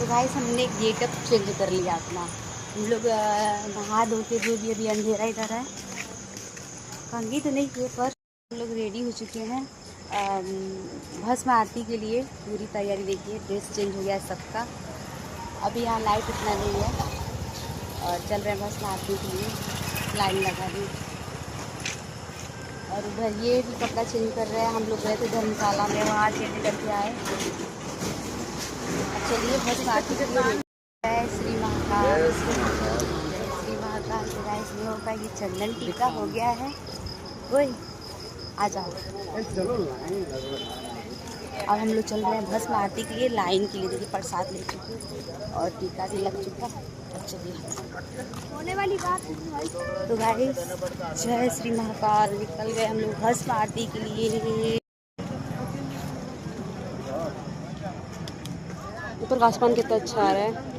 तो गाइस हमने getup change कर लिया अपना। हम लोग नहा धो के जो भी अभी अंधेरा इधर है, कंघी तो नहीं किए पर हम लोग रेडी हो चुके हैं भस्म आरती के लिए। पूरी तैयारी देखिए, ड्रेस चेंज हो गया है सबका। अभी यहाँ लाइट इतना नहीं है और चल रहे हैं भस्म आरती के लिए, लाइन लगा दी। और उधर ये भी कपड़ा चेंज कर रहे हैं। हम लोग गए थे धर्मशाला में, वहाँ चेंज करके आए। चलिए भस्म आरती के लिए जय श्री महाकाल, जय श्री महाकाल। तो गाइस ये होता है कि चंदन टीका हो गया है। वही आ जाओ। अब हम लोग चल रहे हैं भस्म आरती के लिए, लाइन के लिए। देखिए प्रसाद ले चुके और टीका भी लग चुका। अब चलिए होने वाली बात। तो गाइस जय श्री महाकाल, निकल गए हम लोग भस्म आरती के लिए। ऊपर का आसमान कितना अच्छा आ रहा है।